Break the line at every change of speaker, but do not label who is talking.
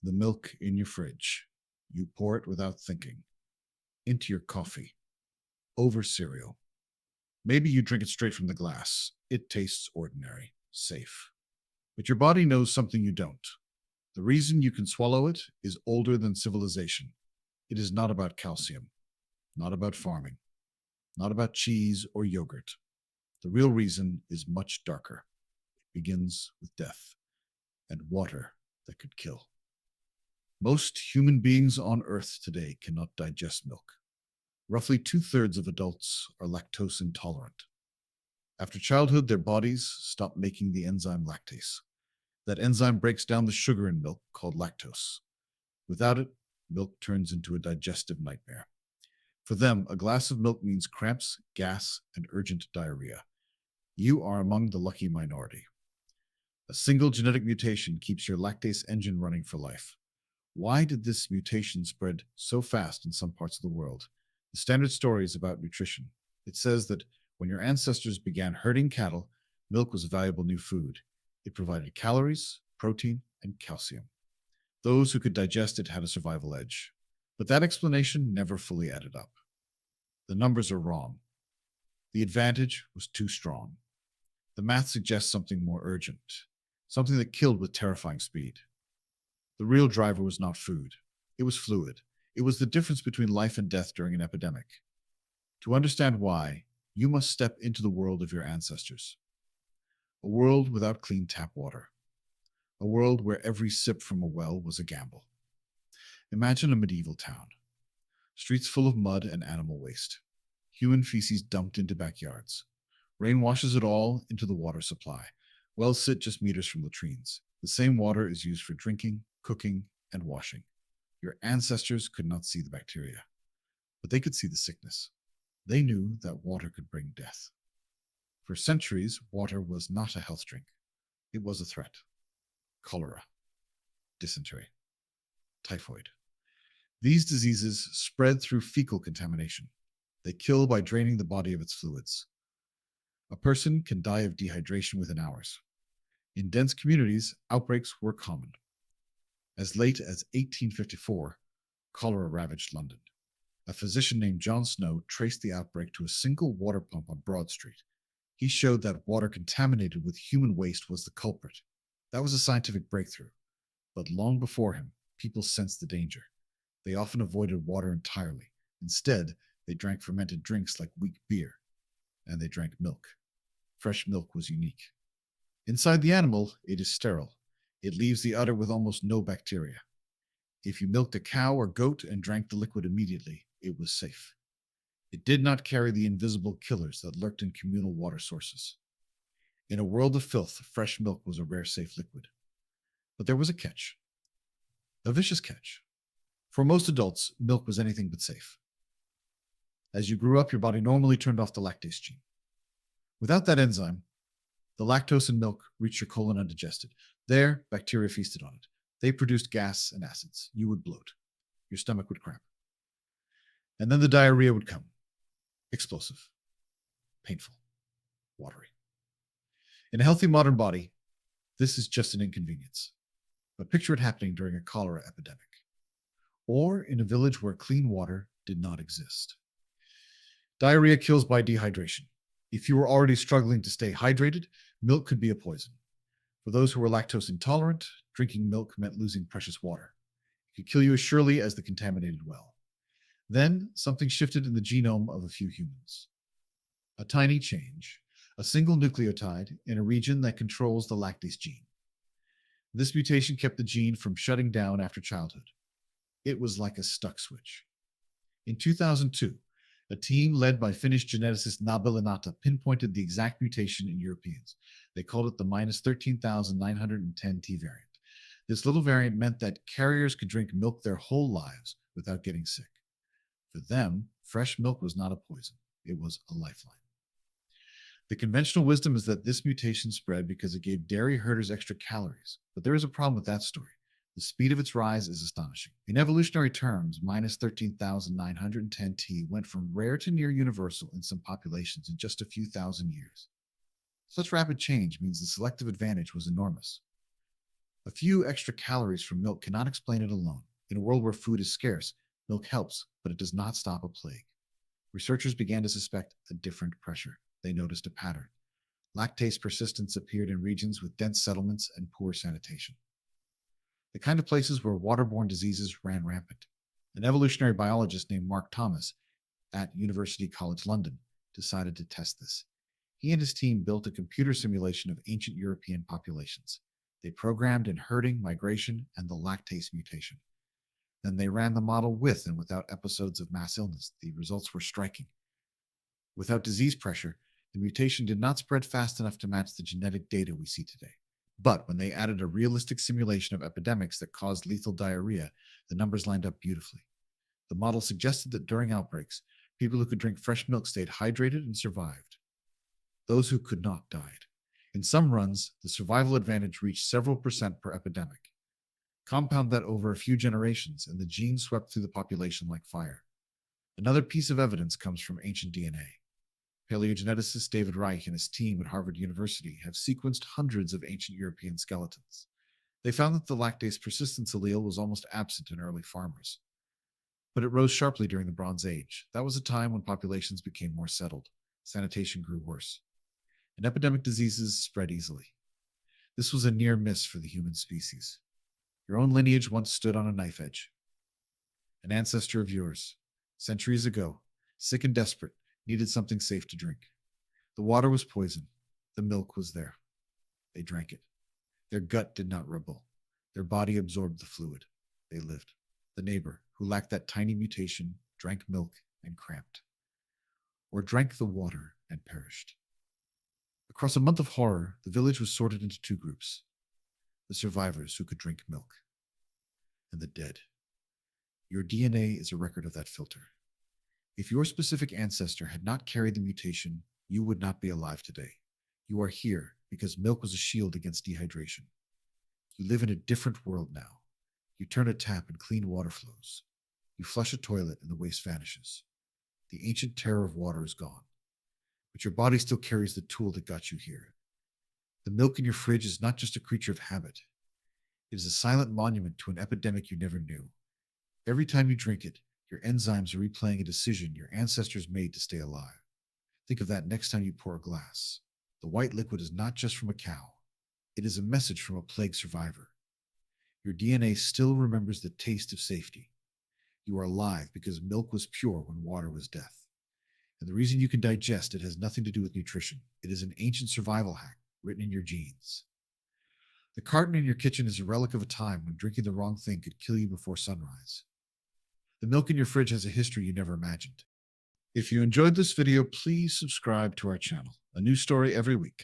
The milk in your fridge. You pour it without thinking. Into your coffee. Over cereal. Maybe you drink it straight from the glass. It tastes ordinary, safe. But your body knows something you don't. The reason you can swallow it is older than civilization. It is not about calcium, not about farming, not about cheese or yogurt. The real reason is much darker. It begins with death and water that could kill. Most human beings on Earth today cannot digest milk. Roughly two-thirds of adults are lactose intolerant. After childhood, their bodies stop making the enzyme lactase. That enzyme breaks down the sugar in milk called lactose. Without it, milk turns into a digestive nightmare. For them, a glass of milk means cramps, gas, and urgent diarrhea. You are among the lucky minority. A single genetic mutation keeps your lactase engine running for life. Why did this mutation spread so fast in some parts of the world? The standard story is about nutrition. It says that when your ancestors began herding cattle, milk was valuable new food. It provided calories, protein, and calcium. Those who could digest it had a survival edge. But that explanation never fully added up. The numbers are wrong. The advantage was too strong. The math suggests something more urgent, something that killed with terrifying speed. The real driver was not food. It was fluid. It was the difference between life and death during an epidemic. To understand why, you must step into the world of your ancestors. A world without clean tap water. A world where every sip from a well was a gamble. Imagine a medieval town. Streets full of mud and animal waste. Human feces dumped into backyards. Rain washes it all into the water supply. Wells sit just meters from latrines. The same water is used for drinking, cooking, and washing. Your ancestors could not see the bacteria, but they could see the sickness. They knew that water could bring death. For centuries, water was not a health drink. It was a threat. Cholera, dysentery, typhoid. These diseases spread through fecal contamination. They kill by draining the body of its fluids. A person can die of dehydration within hours. In dense communities, outbreaks were common. As late as 1854, cholera ravaged London. A physician named John Snow traced the outbreak to a single water pump on Broad Street. He showed that water contaminated with human waste was the culprit. That was a scientific breakthrough. But long before him, people sensed the danger. They often avoided water entirely. Instead, they drank fermented drinks like weak beer. And they drank milk. Fresh milk was unique. Inside the animal, it is sterile. It leaves the udder with almost no bacteria. If you milked a cow or goat and drank the liquid immediately, it was safe. It did not carry the invisible killers that lurked in communal water sources. In a world of filth, fresh milk was a rare, safe liquid. But there was a catch. A vicious catch. For most adults, milk was anything but safe. As you grew up, your body normally turned off the lactase gene. Without that enzyme, the lactose in milk reached your colon undigested. There, bacteria feasted on it. They produced gas and acids. You would bloat. Your stomach would cramp. And then the diarrhea would come. Explosive. Painful. Watery. In a healthy modern body, this is just an inconvenience. But picture it happening during a cholera epidemic. Or in a village where clean water did not exist. Diarrhea kills by dehydration. If you were already struggling to stay hydrated, milk could be a poison. For those who were lactose intolerant, drinking milk meant losing precious water. It could kill you as surely as the contaminated well. Then something shifted in the genome of a few humans. A tiny change, a single nucleotide in a region that controls the lactase gene. This mutation kept the gene from shutting down after childhood. It was like a stuck switch. In 2002, a team led by Finnish geneticist Nabil Inata pinpointed the exact mutation in Europeans. They called it the -13,910T variant. This little variant meant that carriers could drink milk their whole lives without getting sick. For them, fresh milk was not a poison. It was a lifeline. The conventional wisdom is that this mutation spread because it gave dairy herders extra calories. But there is a problem with that story. The speed of its rise is astonishing. In evolutionary terms, -13,910T went from rare to near universal in some populations in just a few thousand years. Such rapid change means the selective advantage was enormous. A few extra calories from milk cannot explain it alone. In a world where food is scarce, milk helps, but it does not stop a plague. Researchers began to suspect a different pressure. They noticed a pattern. Lactase persistence appeared in regions with dense settlements and poor sanitation, the kind of places where waterborne diseases ran rampant. An evolutionary biologist named Mark Thomas at University College London decided to test this. He and his team built a computer simulation of ancient European populations. They programmed in herding, migration, and the lactase mutation. Then they ran the model with and without episodes of mass illness. The results were striking. Without disease pressure, the mutation did not spread fast enough to match the genetic data we see today. But when they added a realistic simulation of epidemics that caused lethal diarrhea, the numbers lined up beautifully. The model suggested that during outbreaks, people who could drink fresh milk stayed hydrated and survived. Those who could not died. In some runs, the survival advantage reached several percent per epidemic. Compound that over a few generations, and the genes swept through the population like fire. Another piece of evidence comes from ancient DNA. Paleogeneticist David Reich and his team at Harvard University have sequenced hundreds of ancient European skeletons. They found that the lactase persistence allele was almost absent in early farmers. But it rose sharply during the Bronze Age. That was a time when populations became more settled. Sanitation grew worse, and epidemic diseases spread easily. This was a near miss for the human species. Your own lineage once stood on a knife edge. An ancestor of yours, centuries ago, sick and desperate, needed something safe to drink. The water was poison. The milk was there. They drank it. Their gut did not rebel. Their body absorbed the fluid. They lived. The neighbor, who lacked that tiny mutation, drank milk and cramped, or drank the water and perished. Across a month of horror, the village was sorted into two groups: the survivors who could drink milk, and the dead. Your DNA is a record of that filter. If your specific ancestor had not carried the mutation, you would not be alive today. You are here because milk was a shield against dehydration. You live in a different world now. You turn a tap and clean water flows. You flush a toilet and the waste vanishes. The ancient terror of water is gone. But your body still carries the tool that got you here. The milk in your fridge is not just a creature of habit. It is a silent monument to an epidemic you never knew. Every time you drink it, your enzymes are replaying a decision your ancestors made to stay alive. Think of that next time you pour a glass. The white liquid is not just from a cow. It is a message from a plague survivor. Your DNA still remembers the taste of safety. You are alive because milk was pure when water was death. And the reason you can digest it has nothing to do with nutrition. It is an ancient survival hack written in your genes. The carton in your kitchen is a relic of a time when drinking the wrong thing could kill you before sunrise. The milk in your fridge has a history you never imagined. If you enjoyed this video, please subscribe to our channel. A new story every week.